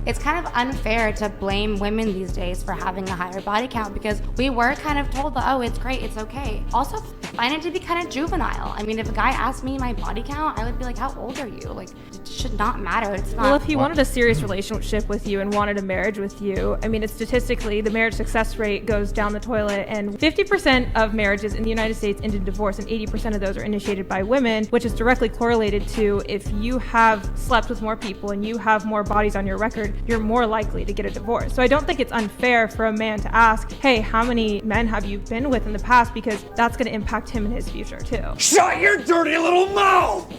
It's kind of unfair to blame women these days for having a higher body count because we were kind of told that, oh, it's great, it's okay. Also, find it to be kind of juvenile. I mean, if a guy asked me my body count, I would be like, how old are you? Like, it should not matter. It's not. Well, if he wanted a serious relationship with you and wanted a marriage with you, I mean, it's statistically, the marriage success rate goes down the toilet, and 50% of marriages in the United States end in divorce, and 80% of those are initiated by women, which is directly correlated to if you have slept with more people and you have more bodies on your record, you're more likely to get a divorce. So I don't think it's unfair for a man to ask, hey, how many men have you been with in the past? Because that's going to impact him in his future too. Shut your dirty little mouth!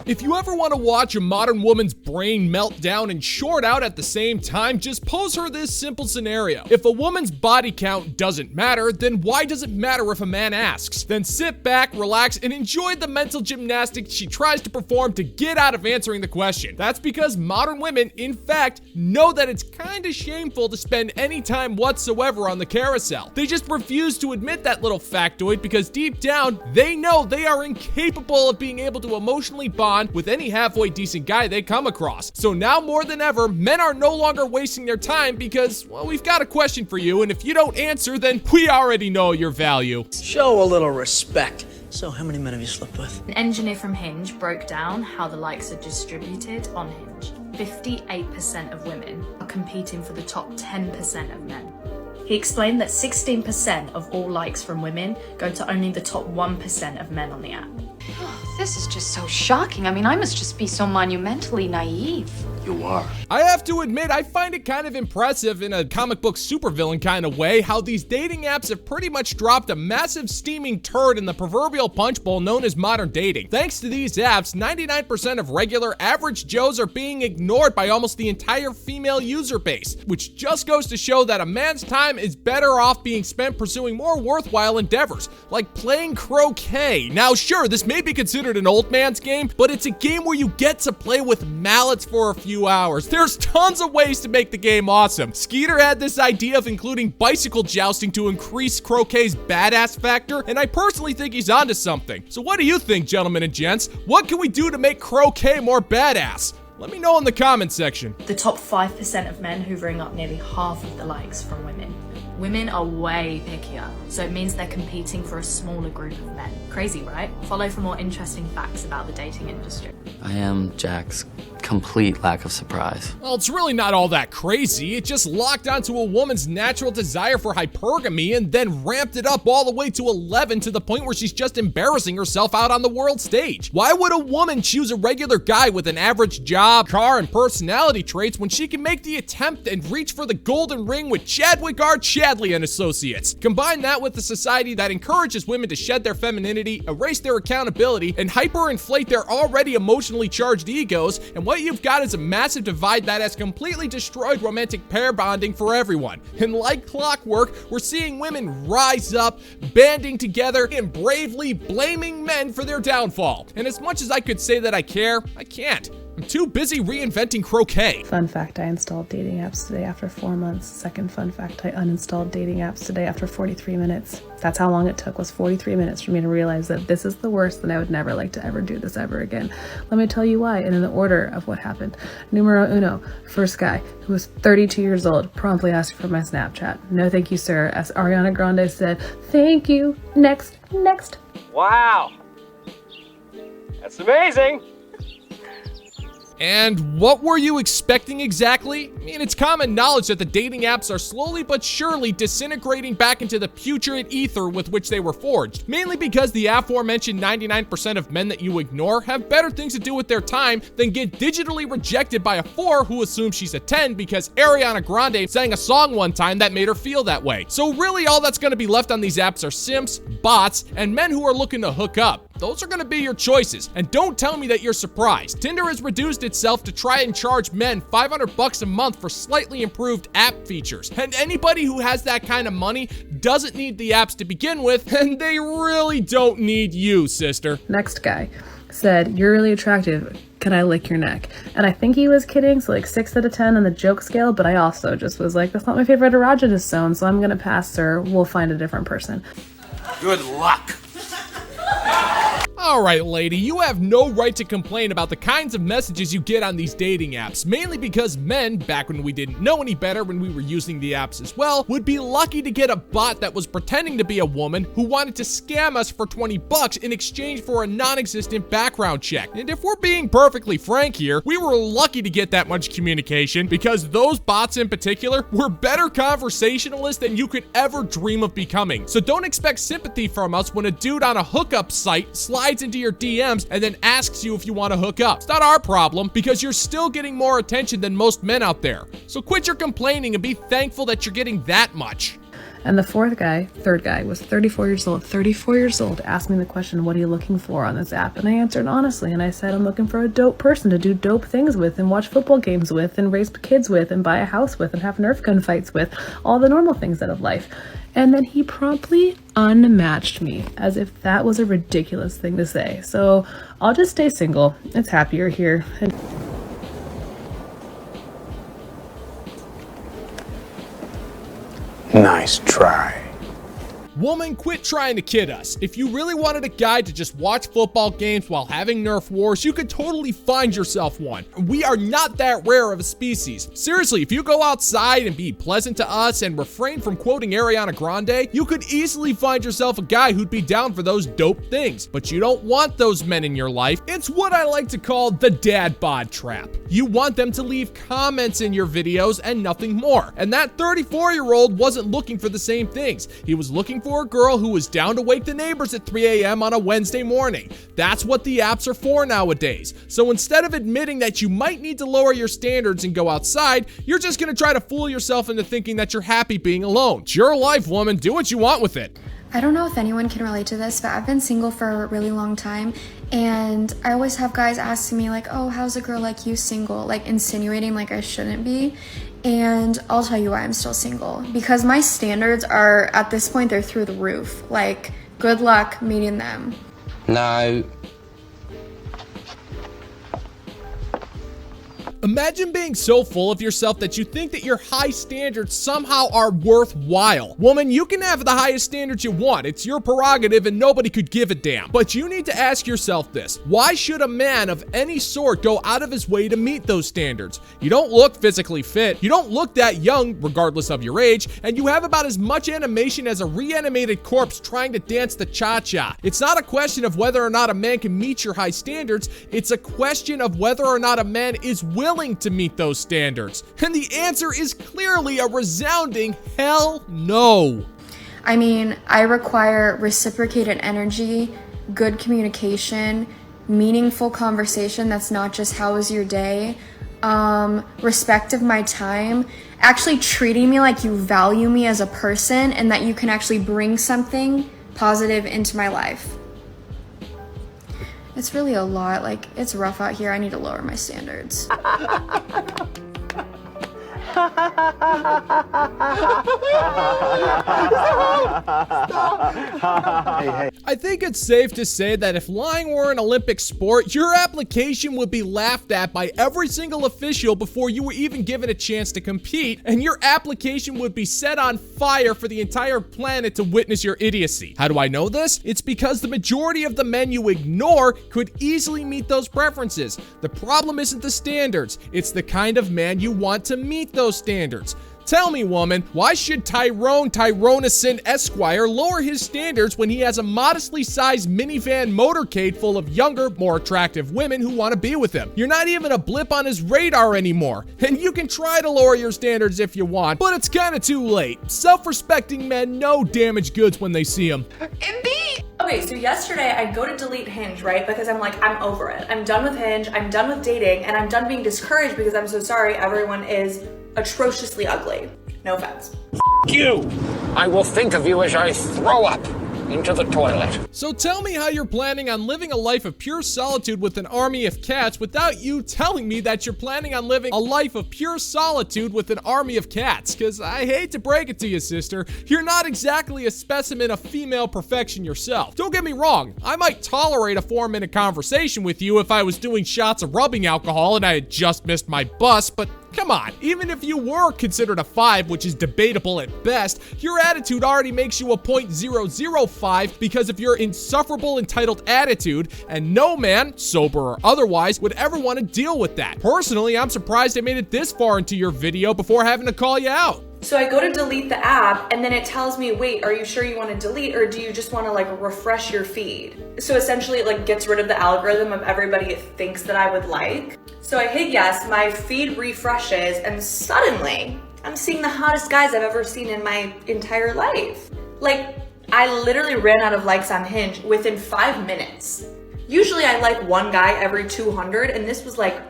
If you ever want to watch a modern woman's brain melt down and short out at the same time, just pose her this simple scenario. If a woman's body count doesn't matter, then why does it matter if a man asks? Then sit back, relax, and enjoy the mental gymnastics she tries to perform to get out of answering the question. That's because modern women, in fact, know that it's kinda shameful to spend any time whatsoever on the carousel. They just refuse to admit that little factoid because deep down, they know they are incapable of being able to emotionally bond with any halfway decent guy they come across. So now more than ever, men are no longer wasting their time because, well, we've got a question for you, and if you don't answer, then we already know your value. Show a little respect. So how many men have you slept with? An engineer from Hinge broke down how the likes are distributed on Hinge. 58% of women are competing for the top 10% of men. He explained that 16% of all likes from women go to only the top 1% of men on the app. This is just so shocking. I mean, I must just be so monumentally naive. You are. I have to admit, I find it kind of impressive in a comic book supervillain kind of way how these dating apps have pretty much dropped a massive steaming turd in the proverbial punch bowl known as modern dating. Thanks to these apps, 99% of regular average Joes are being ignored by almost the entire female user base, which just goes to show that a man's time is better off being spent pursuing more worthwhile endeavors, like playing croquet. Now sure, this may be considered an old man's game, but it's a game where you get to play with mallets for a few hours. There's tons of ways to make the game awesome. Skeeter had this idea of including bicycle jousting to increase croquet's badass factor, and I personally think he's onto something. So what do you think, gentlemen and gents? What can we do to make croquet more badass? Let me know in the comment section. The top 5% of men hoovering up nearly half of the likes from women. Women are way pickier, so it means they're competing for a smaller group of men. Crazy, right? Follow for more interesting facts about the dating industry. I am Jack's complete lack of surprise. Well, it's really not all that crazy. It just locked onto a woman's natural desire for hypergamy and then ramped it up all the way to 11 to the point where she's just embarrassing herself out on the world stage. Why would a woman choose a regular guy with an average job, car, and personality traits when she can make the attempt and reach for the golden ring with Chadwick R. Chadley and Associates? Combine that with a society that encourages women to shed their femininity, erase their accountability, and hyperinflate their already emotionally charged egos, and what you've got is a massive divide that has completely destroyed romantic pair bonding for everyone. And like clockwork, we're seeing women rise up, banding together, and bravely blaming men for their downfall. And as much as I could say that I care, I can't. I'm too busy reinventing croquet. Fun fact, I installed dating apps today after 4 months. Second fun fact, I uninstalled dating apps today after 43 minutes. That's how long it took, was 43 minutes for me to realize that this is the worst and I would never like to ever do this ever again. Let me tell you why, and in the order of what happened. Numero uno, first guy, who was 32 years old, promptly asked for my Snapchat. No thank you, sir. As Ariana Grande said, thank you, next. Wow, that's amazing. And what were you expecting exactly? I mean, it's common knowledge that the dating apps are slowly but surely disintegrating back into the putrid ether with which they were forged, mainly because the aforementioned 99% of men that you ignore have better things to do with their time than get digitally rejected by a 4 who assumes she's a 10 because Ariana Grande sang a song one time that made her feel that way. So really all that's going to be left on these apps are simps, bots, and men who are looking to hook up. Those are going to be your choices. And don't tell me that you're surprised. Tinder has reduced itself to try and charge men $500 a month for slightly improved app features. And anybody who has that kind of money doesn't need the apps to begin with, and they really don't need you, sister. Next guy said, you're really attractive. Can I lick your neck? And I think he was kidding, so like 6 out of 10 on the joke scale, but I also just was like, that's not my favorite erogenous zone, so I'm gonna pass, sir. We'll find a different person. Good luck. Alright, lady, you have no right to complain about the kinds of messages you get on these dating apps, mainly because men, back when we didn't know any better when we were using the apps as well, would be lucky to get a bot that was pretending to be a woman who wanted to scam us for 20 bucks in exchange for a non-existent background check. And if we're being perfectly frank here, we were lucky to get that much communication because those bots in particular were better conversationalists than you could ever dream of becoming. So don't expect sympathy from us when a dude on a hookup site slides into your DMs and then asks you if you want to hook up. It's not our problem because you're still getting more attention than most men out there. So quit your complaining and be thankful that you're getting that much. And the third guy was 34 years old. 34 years old, asked me the question, what are you looking for on this app? And I answered honestly, and I said, I'm looking for a dope person to do dope things with and watch football games with and raise kids with and buy a house with and have Nerf gun fights with, all the normal things out of life. And then he promptly unmatched me, as if that was a ridiculous thing to say. So I'll just stay single. It's happier here. And Nice try. Woman, quit trying to kid us. If you really wanted a guy to just watch football games while having Nerf wars, you could totally find yourself one. We are not that rare of a species. Seriously, if you go outside and be pleasant to us and refrain from quoting Ariana Grande, you could easily find yourself a guy who'd be down for those dope things. But you don't want those men in your life. It's what I like to call the dad bod trap. You want them to leave comments in your videos and nothing more. And that 34-year-old wasn't looking for the same things. He was looking for a girl who was down to wake the neighbors at 3 a.m. on a Wednesday morning. That's what the apps are for nowadays. So instead of admitting that you might need to lower your standards and go outside, you're just gonna try to fool yourself into thinking that you're happy being alone. It's your life, woman. Do what you want with it. I don't know if anyone can relate to this, but I've been single for a really long time, and I always have guys asking me like, oh, how's a girl like you single? Like insinuating like I shouldn't be. And I'll tell you why I'm still single. Because my standards are, at this point, they're through the roof. Like, good luck meeting them. No. Imagine being so full of yourself that you think that your high standards somehow are worthwhile. Woman, you can have the highest standards you want. It's your prerogative and nobody could give a damn. But you need to ask yourself this. Why should a man of any sort go out of his way to meet those standards? You don't look physically fit. You don't look that young, regardless of your age. And you have about as much animation as a reanimated corpse trying to dance the cha-cha. It's not a question of whether or not a man can meet your high standards. It's a question of whether or not a man is willing to meet those standards. And the answer is clearly a resounding hell no. I mean, I require reciprocated energy, good communication, meaningful conversation that's not just how was your day, respect of my time, actually treating me like you value me as a person and that you can actually bring something positive into my life. It's really a lot. Like, it's rough out here. I need to lower my standards. I think it's safe to say that if lying were an Olympic sport, your application would be laughed at by every single official before you were even given a chance to compete, and your application would be set on fire for the entire planet to witness your idiocy. How do I know this? It's because the majority of the men you ignore could easily meet those preferences. The problem isn't the standards, it's the kind of man you want to meet those standards. Tell me, woman, why should Tyrone Tyronison Esquire lower his standards when he has a modestly sized minivan motorcade full of younger, more attractive women who want to be with him? You're not even a blip on his radar anymore, and you can try to lower your standards if you want, but it's kind of too late. Self-respecting men know damaged goods when they see them. Okay, so yesterday I go to delete Hinge, right? Because I'm like, I'm over it. I'm done with Hinge, I'm done with dating, and I'm done being discouraged because I'm so sorry everyone is atrociously ugly. No offense. You! I will think of you as I throw up into the toilet. So tell me how you're planning on living a life of pure solitude with an army of cats without you telling me that you're planning on living a life of pure solitude with an army of cats. Cause I hate to break it to you, sister, you're not exactly a specimen of female perfection yourself. Don't get me wrong, I might tolerate a 4-minute conversation with you if I was doing shots of rubbing alcohol and I had just missed my bus, but Come on, even if you were considered a 5, which is debatable at best, your attitude already makes you a 0.005 because of your insufferable entitled attitude, and no man, sober or otherwise, would ever want to deal with that. Personally, I'm surprised I made it this far into your video before having to call you out. So I go to delete the app and then it tells me, wait, are you sure you want to delete or do you just want to like refresh your feed? So essentially it like gets rid of the algorithm of everybody it thinks that I would like. So I hit yes, my feed refreshes and suddenly I'm seeing the hottest guys I've ever seen in my entire life. Like I literally ran out of likes on Hinge within 5 minutes. Usually I like one guy every 200 and this was like,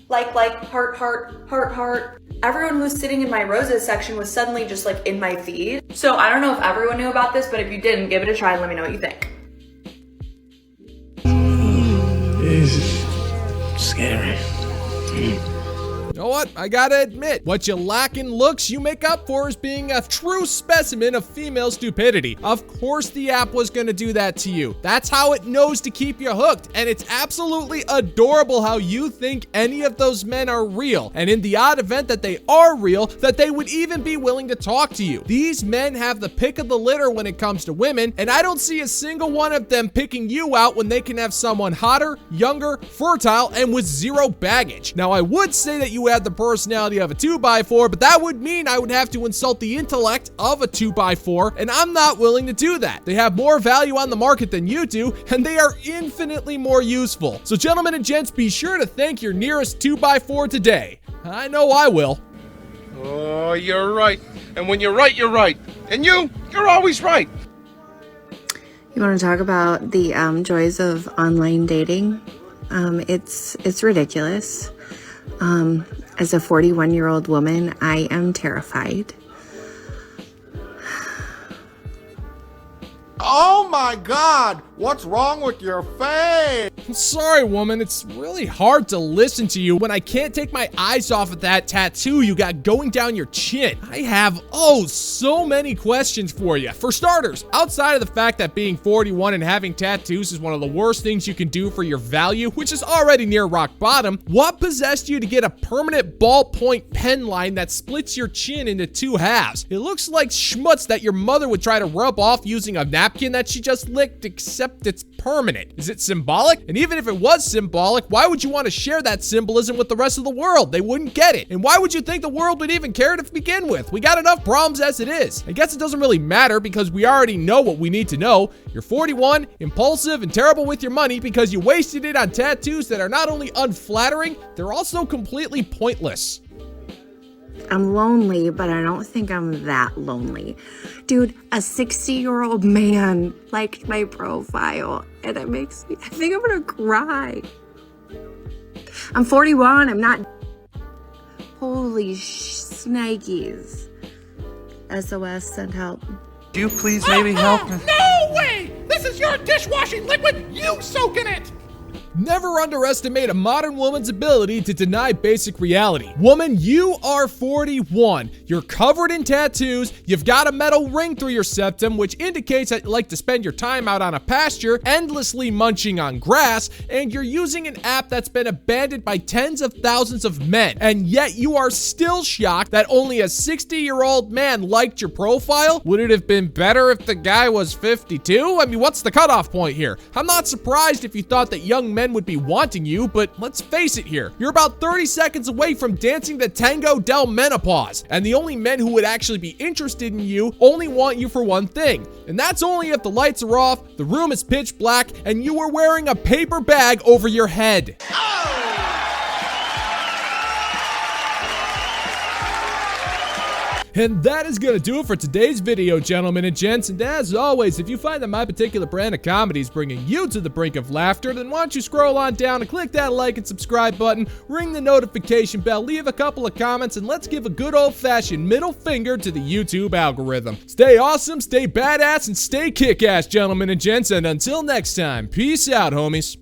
heart, heart, heart, heart. Everyone who was sitting in my roses section was suddenly just like in my feed. So I don't know if everyone knew about this, but if you didn't, give it a try and let me know what you think. It's scary. You know what? I gotta admit, what you lack in looks, you make up for as being a true specimen of female stupidity. Of course the app was gonna do that to you. That's how it knows to keep you hooked, and it's absolutely adorable how you think any of those men are real, and in the odd event that they are real, that they would even be willing to talk to you. These men have the pick of the litter when it comes to women, and I don't see a single one of them picking you out when they can have someone hotter, younger, fertile, and with zero baggage. Now I would say that you had the personality of a 2x4, but that would mean I would have to insult the intellect of a 2x4, and I'm not willing to do that. They have more value on the market than you do, and they are infinitely more useful. So gentlemen and gents, be sure to thank your nearest 2x4 today. I know I will. Oh, you're right. And when you're right, you're right. And you're always right. You want to talk about the joys of online dating? It's ridiculous. As a 41-year-old woman, I am terrified. Oh my God! What's wrong with your face? I'm sorry, woman. It's really hard to listen to you when I can't take my eyes off of that tattoo you got going down your chin. I have, so many questions for you. For starters, outside of the fact that being 41 and having tattoos is one of the worst things you can do for your value, which is already near rock bottom, what possessed you to get a permanent ballpoint pen line that splits your chin into 2 halves? It looks like schmutz that your mother would try to rub off using a napkin that she just licked, except it's permanent. Is it symbolic? And even if it was symbolic, why would you want to share that symbolism with the rest of the world? They wouldn't get it. And why would you think the world would even care to begin with? We got enough problems as it is. I guess it doesn't really matter because we already know what we need to know. You're 41, impulsive, and terrible with your money because you wasted it on tattoos that are not only unflattering, they're also completely pointless. I'm lonely, but I don't think I'm that lonely. Dude, a 60-year-old man liked my profile, and it makes me, I think I'm gonna cry. I'm 41, I'm not. Holy shnikes. SOS, send help. Do you please maybe help me? No way! This is your dishwashing liquid! You soak in it! Never underestimate a modern woman's ability to deny basic reality. Woman, you are 41. You're covered in tattoos. You've got a metal ring through your septum, which indicates that you like to spend your time out on a pasture, endlessly munching on grass, and you're using an app that's been abandoned by tens of thousands of men. And yet you are still shocked that only a 60-year-old man liked your profile? Would it have been better if the guy was 52? I mean, what's the cutoff point here? I'm not surprised if you thought that young men would be wanting you, but let's face it here. You're about 30 seconds away from dancing the Tango del Menopause, and the only men who would actually be interested in you only want you for one thing, and that's only if the lights are off, the room is pitch black, and you are wearing a paper bag over your head. And that is gonna do it for today's video, gentlemen and gents. And as always, if you find that my particular brand of comedy is bringing you to the brink of laughter, then why don't you scroll on down and click that like and subscribe button, ring the notification bell, leave a couple of comments, and let's give a good old-fashioned middle finger to the YouTube algorithm. Stay awesome, stay badass, and stay kick-ass, gentlemen and gents. And until next time, peace out, homies.